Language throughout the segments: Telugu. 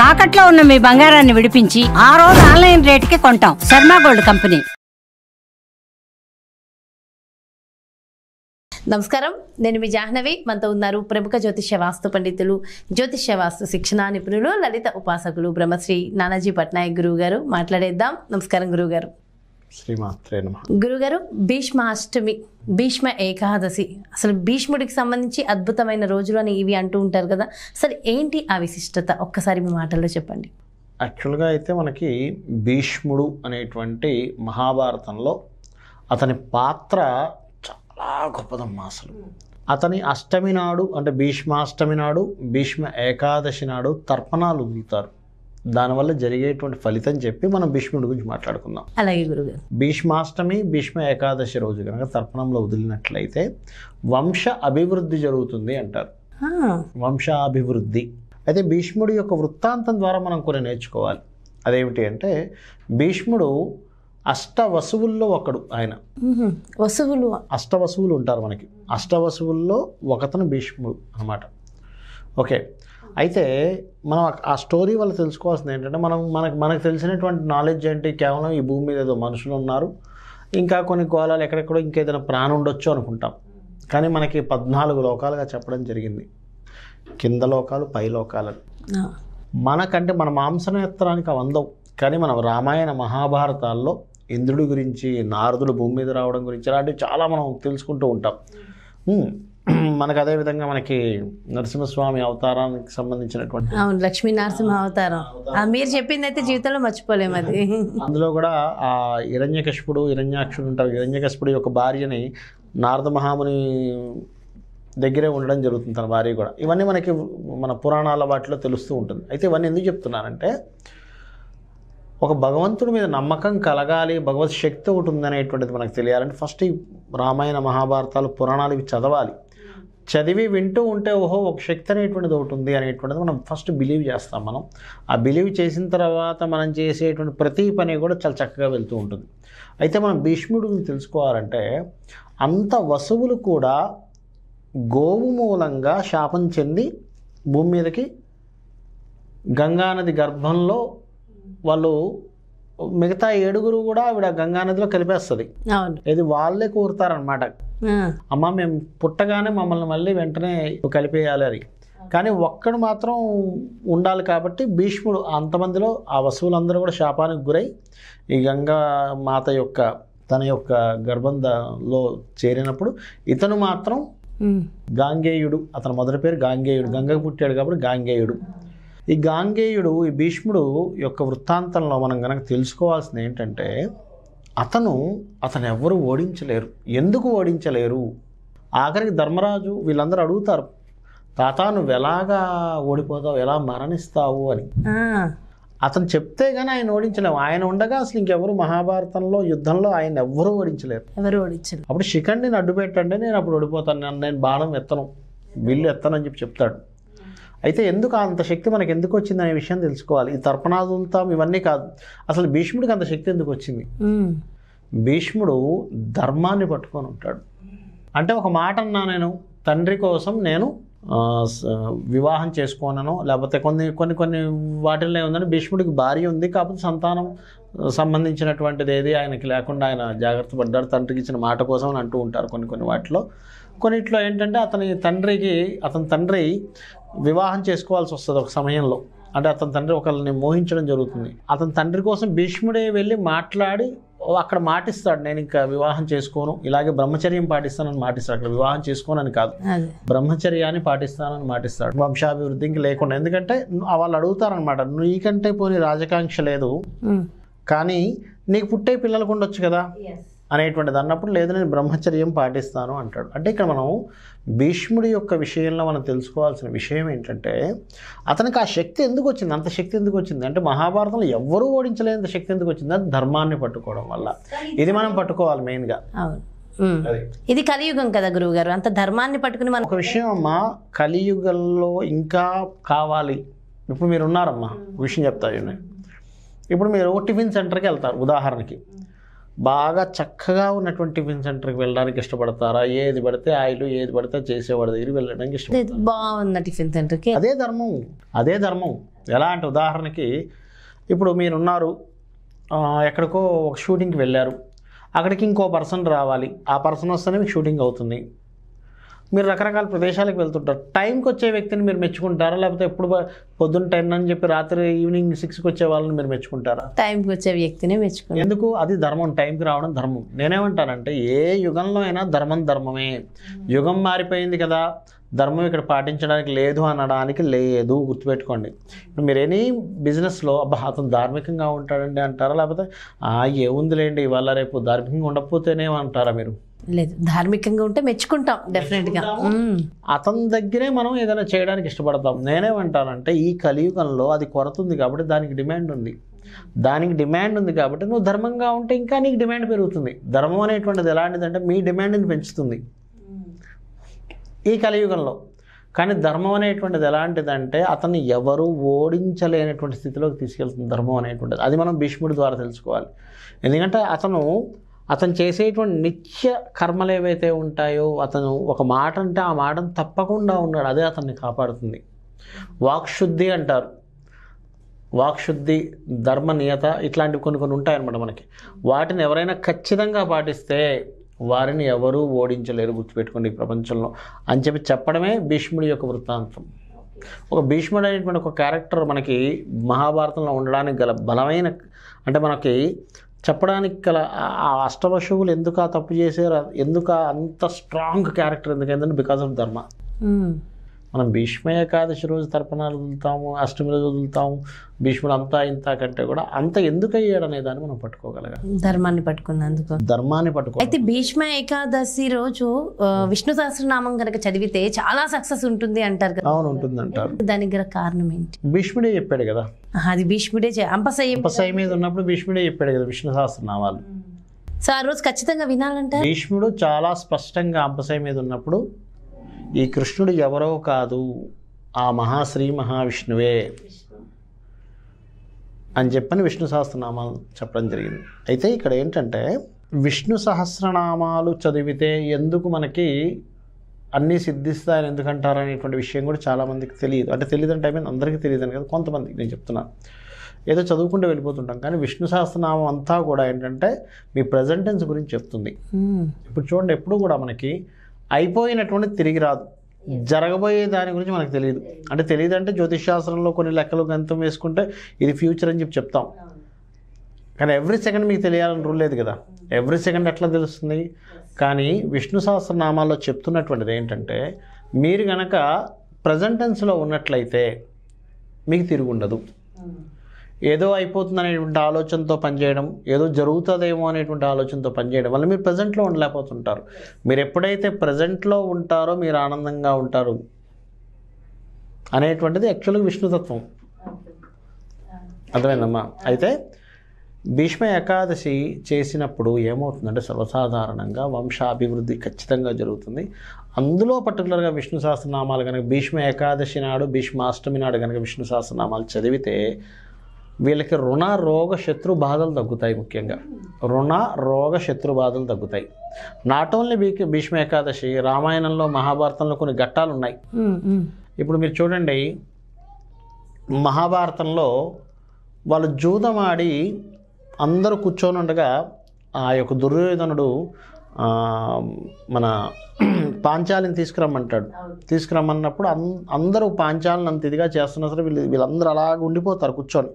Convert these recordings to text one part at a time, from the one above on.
తాకట్లో ఉన్న మీ బంగారాన్ని విడిపించి ఆ రోజు ఆన్లైన్ రేటుకి కొంటాం. Sharma gold company. నమస్కారం, నేను మీ జాహ్నవి. మనతో ఉన్నారు ప్రముఖ జ్యోతిష్య వాస్తు పండితులు, జ్యోతిష్య వాస్తు శిక్షణ నిపుణులు, లలిత ఉపాసకులు బ్రహ్మశ్రీ నానాజీ పట్నాయక్ గురువు గారు. మాట్లాడేద్దాం. నమస్కారం గురువుగారు. శ్రీమాత్రే నమః. గురుగారు, భీష్మాష్టమి, భీష్మ ఏకాదశి, అసలు భీష్ముడికి సంబంధించి అద్భుతమైన రోజులు అని ఇవి అంటూ ఉంటారు కదా, అసలు ఏంటి ఆ విశిష్టత? ఒక్కసారి మీ మాటల్లో చెప్పండి. యాక్చువల్గా అయితే మనకి భీష్ముడు అనేటువంటి మహాభారతంలో అతని పాత్ర చాలా గొప్పదమ్మా. అసలు అతని అష్టమి నాడు, అంటే భీష్మాష్టమి నాడు, భీష్మ ఏకాదశి నాడు తర్పణాలు వదులుతారు. దానివల్ల జరిగేటువంటి ఫలితం చెప్పి మనం భీష్ముడి గురించి మాట్లాడుకుందాం. అలాగే గురుగారు. భీష్మాష్టమి, భీష్మ ఏకాదశి రోజు కనుక తర్పణంలో వదిలినట్లయితే వంశ అభివృద్ధి జరుగుతుంది అంటారు. వంశాభివృద్ధి. అయితే భీష్ముడి యొక్క వృత్తాంతం ద్వారా మనం కొన్ని నేర్చుకోవాలి. అదేమిటి అంటే, భీష్ముడు అష్టవసువుల్లో ఒకడు. ఆయన వసువులు, అష్టవసువులు ఉంటారు మనకి. అష్టవసువుల్లో ఒకతను భీష్ముడు అన్నమాట. ఓకే, అయితే మనం ఆ స్టోరీ వల్ల తెలుసుకోవాల్సింది ఏంటంటే, మనకు తెలిసినటువంటి నాలెడ్జ్ ఏంటి? కేవలం ఈ భూమి మీద ఏదో మనుషులు ఉన్నారు, ఇంకా కొన్ని గోళాలు ఎక్కడెక్కడో ఇంకేదైనా ప్రాణం ఉండొచ్చు అనుకుంటాం. కానీ మనకి 14 లోకాలుగా చెప్పడం జరిగింది. కింద లోకాలు, పై లోకాలని. మనకంటే మన మాంసనేత్రానికి అవి అందవు. కానీ మనం రామాయణ మహాభారతాల్లో ఇంద్రుడి గురించి, నారదుడు భూమి మీద రావడం గురించి, అలాంటివి చాలా మనం తెలుసుకుంటూ ఉంటాం. మనకు అదేవిధంగా మనకి నరసింహస్వామి అవతారానికి సంబంధించినటువంటి, అవును, లక్ష్మీ నరసింహ అవతారం మీరు చెప్పింది అయితే జీవితంలో మర్చిపోలేము. అది అందులో కూడా ఆ హిరణ్యాక్షుడు ఉంటారు. హిరణ్యకశిపుడు యొక్క భార్యని నారద మహాముని దగ్గరే ఉండడం జరుగుతుంది, తన భార్య కూడా. ఇవన్నీ మనకి మన పురాణాల వాటిలో తెలుస్తూ ఉంటుంది. అయితే ఇవన్నీ ఎందుకు చెప్తున్నానంటే, ఒక భగవంతుడి మీద నమ్మకం కలగాలి, భగవత్ శక్తి ఒకటి ఉందనేటువంటిది మనకు తెలియాలంటే ఫస్ట్ ఈ రామాయణ మహాభారతాలు, పురాణాలు ఇవి చదవాలి. చదివి వింటూ ఉంటే ఓహో ఒక శక్తి అనేటువంటిది ఒకటి ఉంది అనేటువంటిది మనం ఫస్ట్ బిలీవ్ చేస్తాం. మనం ఆ బిలీవ్ చేసిన తర్వాత మనం చేసేటువంటి ప్రతి పని కూడా చాలా చక్కగా వెళ్తూ ఉంటుంది. అయితే మనం భీష్ముడి గురించి తెలుసుకోవాలంటే, అంత వసువులు కూడా గోవు మూలంగా శాపం చెంది భూమి మీదకి గంగానది గర్భంలో వాళ్ళు, మిగతా 7 కూడా ఆవిడ గంగానదిలో కలిపేస్తుంది. ఇది వాళ్ళే కోరుతారనమాట. అమ్మ మేము పుట్టగానే మమ్మల్ని మళ్ళీ వెంటనే కలిపేయాలి అని. కానీ ఒక్కడు మాత్రం ఉండాలి. కాబట్టి భీష్ముడు అంతమందిలో ఆ వసువులందరూ కూడా శాపానికి గురై ఈ గంగా మాత యొక్క తన యొక్క గర్భంలో చేరినప్పుడు ఇతను మాత్రం గాంగేయుడు, అతని మొదటి పేరు గాంగేయుడు, గంగకు పుట్టాడు కాబట్టి గాంగేయుడు. ఈ గాంగేయుడు, ఈ భీష్ముడు యొక్క వృత్తాంతంలో మనం కనుక తెలుసుకోవాల్సింది ఏంటంటే, అతను ఎవరు ఓడించలేరు. ఎందుకు ఓడించలేరు? ఆఖరికి ధర్మరాజు వీళ్ళందరూ అడుగుతారు, తాత నువ్వు ఎలాగా ఓడిపోతావు, ఎలా మరణిస్తావు అని. అతను చెప్తే కానీ ఆయన ఓడించలేము. ఆయన ఉండగా అసలు ఇంకెవరు మహాభారతంలో యుద్ధంలో ఆయన ఎవ్వరూ ఓడించలేరు. అప్పుడు శిఖండిని అడ్డు పెట్టండి, నేను అప్పుడు ఓడిపోతాను, నేను బాణం ఎత్తను, విల్లు ఎత్తను అని చెప్తాడు. అయితే ఎందుకు అంత శక్తి మనకి ఎందుకు వచ్చింది అనే విషయం తెలుసుకోవాలి. ఈ తర్పణాదులతాం ఇవన్నీ కాదు, అసలు భీష్ముడికి అంత శక్తి ఎందుకు వచ్చింది? భీష్ముడు ధర్మాన్ని పట్టుకొని ఉంటాడు. అంటే ఒక మాట అన్నా, నేను తండ్రి కోసం నేను వివాహం చేసుకోనను, లేకపోతే కొన్ని వాటిల్లో ఏముందంటే, భీష్ముడికి భార్య ఉంది, కాకపోతే సంతానం సంబంధించినటువంటిది ఏది ఆయనకి లేకుండా ఆయన జాగ్రత్త పడ్డాడు, తండ్రికి ఇచ్చిన మాట కోసం అని అంటూ ఉంటారు. కొన్ని వాటిలో, కొన్నిట్లో ఏంటంటే అతని తండ్రి వివాహం చేసుకోవాల్సి వస్తుంది ఒక సమయంలో. అంటే అతని తండ్రి ఒకరిని మోహించడం జరుగుతుంది. అతని తండ్రి కోసం భీష్ముడే వెళ్ళి మాట్లాడి అక్కడ మాటిస్తాడు, నేను ఇంకా వివాహం చేసుకోను, ఇలాగే బ్రహ్మచర్యం పాటిస్తానని మాటిస్తాడు. అక్కడ వివాహం చేసుకోనని కాదు, బ్రహ్మచర్యాన్ని పాటిస్తానని మాటిస్తాడు, వంశాభివృద్ధికి లేకుండా. ఎందుకంటే వాళ్ళు అడుగుతారనమాట, నీకంటే పోనీ రాజకాంక్ష లేదు కానీ నీకు పుట్టే పిల్లలకు ఉండొచ్చు కదా అనేటువంటిది అన్నప్పుడు, లేదు నేను బ్రహ్మచర్యం పాటిస్తాను అంటాడు. అంటే ఇక్కడ మనం భీష్ముడి యొక్క విషయంలో మనం తెలుసుకోవాల్సిన విషయం ఏంటంటే, అతనికి ఆ శక్తి ఎందుకు వచ్చింది, అంత శక్తి ఎందుకు వచ్చింది అంటే, మహాభారతంలో ఎవ్వరూ ఓడించలేనంత శక్తి ఎందుకు వచ్చింది అంటే ధర్మాన్ని పట్టుకోవడం వల్ల. ఇది మనం పట్టుకోవాలి మెయిన్గా. ఇది కలియుగం కదా గురువు గారు, అంత ధర్మాన్ని పట్టుకుని మనం ఒక విషయం అమ్మా, కలియుగంలో ఇంకా కావాలి. ఇప్పుడు మీరు ఉన్నారమ్మా, విషయం చెప్తా. ఇప్పుడు మీరు టిఫిన్ సెంటర్కి వెళ్తారు ఉదాహరణకి, బాగా చక్కగా ఉన్నటువంటి టిఫిన్ సెంటర్కి వెళ్ళడానికి ఇష్టపడతారా? ఏది పడితే ఆయిల్, ఏది పడితే చేసేవాడి దగ్గరికి వెళ్ళడానికి ఇష్టపడతారు. బాగున్న టిఫిన్ సెంటర్కి. అదే ధర్మం. ఎలా అంటే ఉదాహరణకి ఇప్పుడు మీరున్నారు, ఎక్కడికో ఒక షూటింగ్కి వెళ్ళారు, అక్కడికి ఇంకో పర్సన్ రావాలి, ఆ పర్సన్ వస్తేనే మీకు షూటింగ్ అవుతుంది. మీరు రకరకాల ప్రదేశాలకు వెళ్తుంటారు, టైంకి వచ్చే వ్యక్తిని మీరు మెచ్చుకుంటారా, లేకపోతే ఎప్పుడు పొద్దున్న 10 అని చెప్పి రాత్రి ఈవినింగ్ 6కి వచ్చే వాళ్ళని మీరు మెచ్చుకుంటారా? టైంకి వచ్చే వ్యక్తిని మెచ్చుకుంటారు. ఎందుకు? అది ధర్మం, టైంకి రావడం ధర్మం. నేనేమంటానంటే ఏ యుగంలో అయినా ధర్మమే. యుగం మారిపోయింది కదా, ధర్మం ఇక్కడ పాటించడానికి లేదు అనడానికి లేదు, గుర్తుపెట్టుకోండి. ఇప్పుడు మీరు ఎనీ బిజినెస్లో అబ్బా అతను ధార్మికంగా ఉంటాడండి అంటారా, లేకపోతే ఏముందిలేండి ఇవాళ రేపు ధార్మికంగా ఉండకపోతేనేమంటారా? మీరు లేదు, ధార్మికంగా ఉంటే మెచ్చుకుంటాం డెఫినెట్గా. అతని దగ్గరే మనం ఏదైనా చేయడానికి ఇష్టపడతాం. నేనేమంటానంటే ఈ కలియుగంలో అది కొరత ఉంది కాబట్టి దానికి డిమాండ్ ఉంది. కాబట్టి నువ్వు ధర్మంగా ఉంటే ఇంకా నీకు డిమాండ్ పెరుగుతుంది. ధర్మం అనేటువంటిది ఎలాంటిదంటే మీ డిమాండ్ని పెంచుతుంది ఈ కలియుగంలో. కానీ ధర్మం అనేటువంటిది ఎలాంటిదంటే అతన్ని ఎవరు ఓడించలేనటువంటి స్థితిలోకి తీసుకెళ్తుంది ధర్మం అనేటువంటిది. అది మనం భీష్ముడి ద్వారా తెలుసుకోవాలి. ఎందుకంటే అతను చేసేటువంటి నిత్య కర్మలు ఏవైతే ఉంటాయో, అతను ఒక మాట అంటే ఆ మాటను తప్పకుండా ఉన్నాడు, అదే అతన్ని కాపాడుతుంది. వాక్శుద్ధి అంటారు, వాక్శుద్ధి, ధర్మనియత, ఇట్లాంటివి కొన్ని ఉంటాయన్నమాట మనకి. వాటిని ఎవరైనా ఖచ్చితంగా పాటిస్తే వారిని ఎవరూ ఓడించలేరు, గుర్తుపెట్టుకోండి ఈ ప్రపంచంలో అని చెప్పడమే భీష్ముడి యొక్క వృత్తాంతం. ఒక భీష్ముడు అనేటువంటి ఒక క్యారెక్టర్ మనకి మహాభారతంలో ఉండడానికి గల బలమైన, అంటే మనకి చెప్పడానికి గల ఆ అష్టవశువులు ఎందుకు ఆ తప్పు చేశారు, ఎందుకు అంత స్ట్రాంగ్ క్యారెక్టర్, ఎందుకంటే బికాస్ ఆఫ్ ధర్మ. మనం భీష్మ ఏకాదశి రోజు తర్పణాలు వదులుతాము, అష్టమి రోజు వదులుతాము, భీష్ముడు అంతా ఇంత కంటే కూడా అంత ఎందుకు అయ్యాడు అనే దాన్ని మనం పట్టుకోగలగాలి, ధర్మాన్ని పట్టుకున్నందుకు. అయితే భీష్మ ఏకాదశి రోజు విష్ణు సహస్రనామం కనుక చదివితే చాలా సక్సెస్ ఉంటుంది అంటారు కదా? అవును, ఉంటుంది అంటారు. దానికి గల కారణం ఏంటి? భీష్ముడే చెప్పాడు కదా, అది భీష్ముడే అంపశయ్య మీద ఉన్నప్పుడు భీష్ముడే చెప్పాడు కదా విష్ణు సహస్రనామాలు. సో ఆ రోజు ఖచ్చితంగా వినాలంటే భీష్ముడు చాలా స్పష్టంగా అంపశయ్య మీద ఉన్నప్పుడు ఈ కృష్ణుడు ఎవరో కాదు, ఆ మహాశ్రీ మహావిష్ణువే అని చెప్పని విష్ణు సహస్రనామాలు చెప్పడం జరిగింది. అయితే ఇక్కడ ఏంటంటే విష్ణు సహస్రనామాలు చదివితే ఎందుకు మనకి అన్నీ సిద్ధిస్తాయని ఎందుకంటారు అనేటువంటి విషయం కూడా చాలామందికి తెలియదు. అంటే తెలియదంటే అందరికీ తెలియదని కదా, కొంతమందికి నేను చెప్తున్నాను. ఏదో చదువుకుంటూ వెళ్ళిపోతుంటాం, కానీ విష్ణు సహస్రనామం అంతా కూడా ఏంటంటే మీ ప్రజెంట్ టెన్స్ గురించి చెప్తుంది. ఇప్పుడు చూడండి, ఎప్పుడు కూడా మనకి అయిపోయినటువంటి తిరిగి రాదు, జరగబోయే దాని గురించి మనకు తెలియదు. అంటే తెలియదు అంటే జ్యోతిషాస్త్రంలో కొన్ని లెక్కలు గణితం వేసుకుంటే ఇది ఫ్యూచర్ అని చెప్తాం, కానీ ఎవ్రీ సెకండ్ మీకు తెలియాలని రూల్ లేదు కదా. ఎవ్రీ సెకండ్ ఎట్లా తెలుస్తుంది? కానీ విష్ణు సహస్రనామాల్లో చెప్తున్నటువంటిది ఏంటంటే మీరు కనుక ప్రజెంట్ టెన్స్లో ఉన్నట్లయితే మీకు తిరిగి ఉండదు. ఏదో అయిపోతుంది అనేటువంటి ఆలోచనతో పనిచేయడం, ఏదో జరుగుతుందేమో అనేటువంటి ఆలోచనతో పనిచేయడం వల్ల మీరు ప్రజెంట్లో ఉండలేకపోతుంటారు. మీరు ఎప్పుడైతే ప్రజెంట్లో ఉంటారో మీరు ఆనందంగా ఉంటారు అనేటువంటిది యాక్చువల్గా విష్ణుతత్వం. అర్థమైందమ్మా? అయితే భీష్మ ఏకాదశి చేసినప్పుడు ఏమవుతుందంటే సర్వసాధారణంగా వంశాభివృద్ధి ఖచ్చితంగా జరుగుతుంది. అందులో పర్టికులర్గా విష్ణు సహస్రనామాలు కనుక భీష్మ ఏకాదశి నాడు, భీష్మాష్టమి నాడు కనుక విష్ణు సహస్రనామాలు చదివితే వీళ్ళకి రుణ రోగ శత్రు బాధలు తగ్గుతాయి. ముఖ్యంగా రుణ రోగ శత్రు బాధలు తగ్గుతాయి. నాట్ ఓన్లీ భీష్మ ఏకాదశి, రామాయణంలో మహాభారతంలో కొన్ని ఘట్టాలు ఉన్నాయి. ఇప్పుడు మీరు చూడండి, మహాభారతంలో వాళ్ళు జూదమాడి అందరూ కూర్చొని ఉండగా ఆ యొక్క దుర్యోధనుడు మన పాంచాలిని తీసుకురమ్మన్నప్పుడు అందరూ పాంచాలిని అంత ఇదిగా చేస్తున్నా సరే వీళ్ళందరూ అలాగ ఉండిపోతారు కూర్చొని,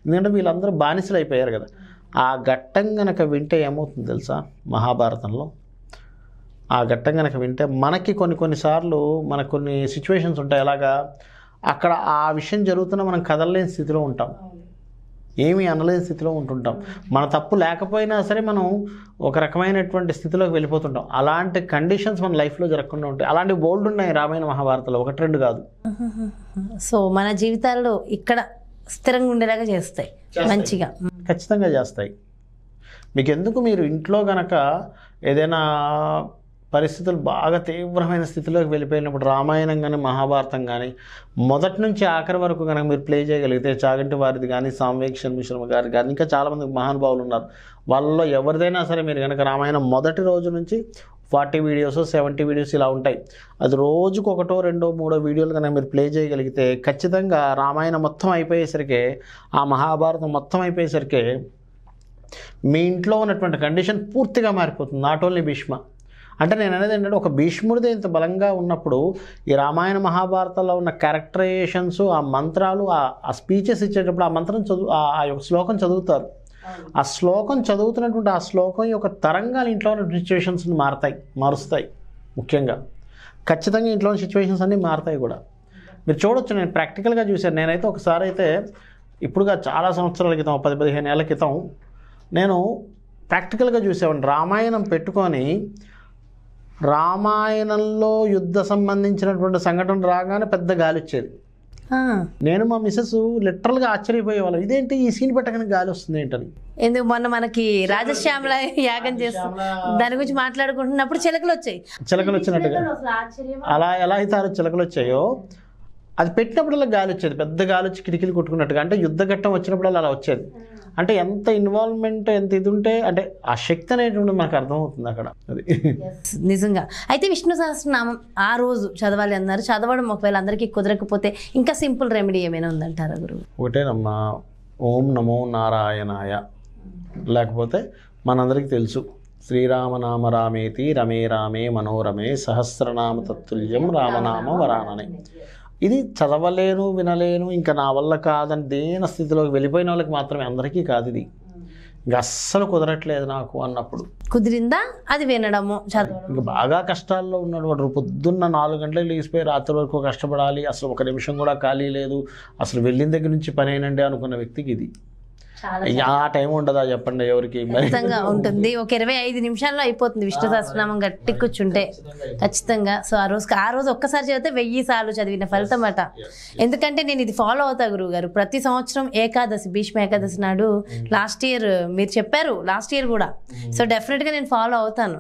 ఎందుకంటే వీళ్ళందరూ బానిసలు అయిపోయారు కదా. ఆ ఘట్టం గనక వింటే ఏమవుతుంది తెలుసా? మహాభారతంలో ఆ ఘట్టం గనక వింటే మనకి కొన్నిసార్లు మనకు కొన్ని సిచ్యువేషన్స్ ఉంటాయి, అలాగా అక్కడ ఆ విషయం జరుగుతున్నా మనం కదలలేని స్థితిలో ఉంటాం, ఏమీ అనలేని స్థితిలో ఉంటుంటాం. మన తప్పు లేకపోయినా సరే మనం ఒక రకమైనటువంటి స్థితిలోకి వెళ్ళిపోతుంటాం. అలాంటి కండిషన్స్ మన లైఫ్లో జరగకుండా ఉంటాయి. అలాంటి బోల్డ్ ఉన్నాయి రామాయణ మహాభారతంలో, 1-2 కాదు. సో మన జీవితాల్లో ఇక్కడ స్థిరంగా ఉండేలాగా చేస్తాయి, మంచిగా ఖచ్చితంగా చేస్తాయి. మీకు ఎందుకు, మీరు ఇంట్లో గనక ఏదైనా పరిస్థితులు బాగా తీవ్రమైన స్థితిలోకి వెళ్ళిపోయినప్పుడు రామాయణం కానీ మహాభారతం కానీ మొదటి నుంచి ఆఖరి వరకు కనుక మీరు ప్లే చేయగలిగితే, చాగంటి వారిది కానీ, సామ్వేక్షణ మిశ్రమ గారి కానీ, ఇంకా చాలామంది మహానుభావులు ఉన్నారు, వాళ్ళలో ఎవరిదైనా సరే మీరు కనుక రామాయణం మొదటి రోజు నుంచి 40 వీడియోస్ 70 వీడియోస్ ఇలా ఉంటాయి. అది రోజుకు 1, 2, 3 వీడియోలు కనుక మీరు ప్లే చేయగలిగితే ఖచ్చితంగా రామాయణం మొత్తం అయిపోయేసరికి, ఆ మహాభారతం మొత్తం అయిపోయేసరికి మీ ఇంట్లో ఉన్నటువంటి కండిషన్ పూర్తిగా మారిపోతుంది. Not only Bhishma. అంటే నేను అనేది ఏంటంటే, ఒక భీష్ముడిదే ఇంత బలంగా ఉన్నప్పుడు ఈ రామాయణ మహాభారతంలో ఉన్న క్యారెక్టరైజేషన్స్, ఆ మంత్రాలు, ఆ స్పీచెస్ ఇచ్చేటప్పుడు ఆ మంత్రం ఆ యొక్క శ్లోకం చదువుతారు. ఆ శ్లోకం చదువుతున్నటువంటి ఆ శ్లోకం యొక్క తరంగాలు ఇంట్లో ఉన్న సిచ్యువేషన్స్ని మారుస్తాయి. ముఖ్యంగా ఖచ్చితంగా ఇంట్లో ఉన్న సిచ్యువేషన్స్ అన్నీ మారుతాయి కూడా. మీరు చూడొచ్చు, నేను ప్రాక్టికల్గా చూశాను. నేనైతే ఒకసారి అయితే ఇప్పుడుగా చాలా సంవత్సరాల క్రితం, 10-15 ఏళ్ల క్రితం నేను ప్రాక్టికల్గా చూసేవాడిని. రామాయణం పెట్టుకొని రామాయణంలో యుద్ధ సంబంధించినటువంటి సంఘటన రాగానే పెద్ద గాలి వచ్చేది. నేను మా మిస్సెస్ లిటరల్గా ఆశ్చర్యపోయేవాళ్ళం, ఇదేంటి ఈ సీన్ పెట్టగానే గాలి వస్తుంది ఏంటని. ఎందుకు మొన్న మనకి రాజశ్యామల యాగం చేస్తాం దాని గురించి మాట్లాడుకుంటున్నప్పుడు చిలకలు వచ్చినట్టుగా అలా ఎలా అయితే చిలకలు వచ్చాయో, అది పెట్టినప్పుడల్లా గాలి వచ్చేది, పెద్ద గాలి వచ్చి కిటికీలు కొట్టుకున్నట్టుగా. అంటే యుద్ధ ఘట్టం వచ్చినప్పుడల్లా అలా వచ్చేది. అంటే ఎంత ఇన్వాల్వ్మెంట్, ఎంత ఇది ఉంటే అంటే ఆ శక్తి అనేటువంటి మనకు అర్థమవుతుంది అక్కడ. అది నిజంగా. అయితే విష్ణు సహస్రనామం ఆ రోజు చదవాలి అన్నారు. చదవడం ఒకవేళ అందరికీ కుదరకపోతే ఇంకా సింపుల్ రెమెడీ ఏమైనా ఉందంటారా గురువు? ఒకటేనమ్మా, ఓం నమో నారాయణాయ. లేకపోతే మనందరికీ తెలుసు, శ్రీరామనామ రామేతి రమే రామే మనోరమే సహస్రనామ తత్తుల్యం రామనామ వరాననే. ఇది చదవలేను, వినలేను, ఇంకా నా వల్ల కాదని దేన స్థితిలోకి వెళ్ళిపోయిన వాళ్ళకి మాత్రమే, అందరికీ కాదు ఇది. ఇంకా అస్సలు కుదరట్లేదు నాకు అన్నప్పుడు కుదిరిందా అది వినడము, చదవడం. ఇంకా బాగా కష్టాల్లో ఉన్నాడు వాడు. పొద్దున్న 4 గంటలకు లేచిపోయి రాత్రి వరకు కష్టపడాలి, అసలు 1 నిమిషం కూడా ఖాళీ లేదు, అసలు వెళ్ళిన దగ్గర నుంచి పని అయినండి అనుకున్న వ్యక్తికి ఇది ఆ టైం ఉండదా చెప్పండి ఎవరికి? ఖచ్చితంగా ఉంటుంది. ఒక 25 నిమిషాల్లో అయిపోతుంది విష్ణు సహస్రనామం గట్టి కూర్చుంటే ఖచ్చితంగా. సో ఆ రోజు ఒక్కసారి చదివితే 1000 సార్లు చదివిన ఫలితం అట. ఎందుకంటే నేను ఇది ఫాలో అవుతా గురువు గారు. ప్రతి సంవత్సరం ఏకాదశి, భీష్మ ఏకాదశి నాడు, లాస్ట్ ఇయర్ మీరు చెప్పారు, లాస్ట్ ఇయర్ కూడా. సో డెఫినెట్గా నేను ఫాలో అవుతాను.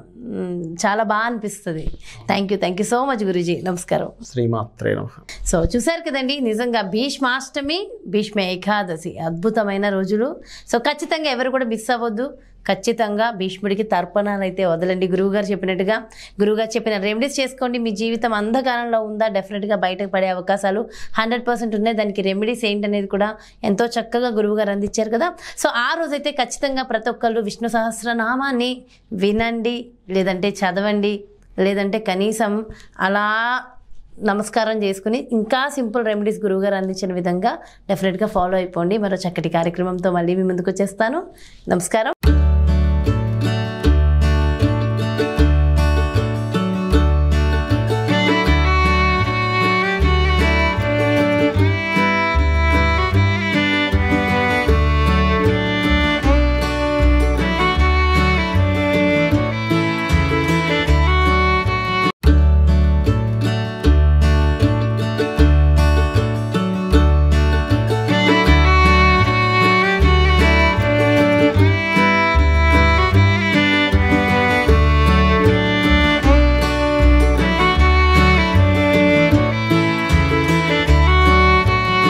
చాలా బాగా అనిపిస్తుంది. Thank you so much Guruji. నమస్కారం. శ్రీమాత్రే నమః. సో చూసారు కదండి, నిజంగా భీష్మాష్టమి, భీష్మ ఏకాదశి అద్భుతమైన రోజులు. సో ఖచ్చితంగా ఎవరు కూడా మిస్ అవ్వద్దు. ఖచ్చితంగా భీష్ముడికి తర్పణాలు అయితే వదలండి. గురువుగారు చెప్పినట్టుగా, గురువుగారు చెప్పిన రెమెడీస్ చేసుకోండి. మీ జీవితం అంధకారంలో ఉందా, డెఫినెట్గా బయటకు పడే అవకాశాలు 100% ఉన్నాయి. దానికి రెమెడీస్ ఏంటనేది కూడా ఎంతో చక్కగా గురువుగారు అందించారు కదా. సో ఆ రోజైతే ఖచ్చితంగా ప్రతి ఒక్కళ్ళు విష్ణు సహస్రనామాన్ని వినండి, లేదంటే చదవండి, లేదంటే కనీసం అలా నమస్కారం చేసుకుని ఇంకా సింపుల్ రెమెడీస్ గురువుగారు అందించిన విధంగా డెఫినెట్గా ఫాలో అయిపోండి. మరో చక్కటి కార్యక్రమంతో మళ్ళీ మీ ముందుకు వచ్చేస్తాను. నమస్కారం.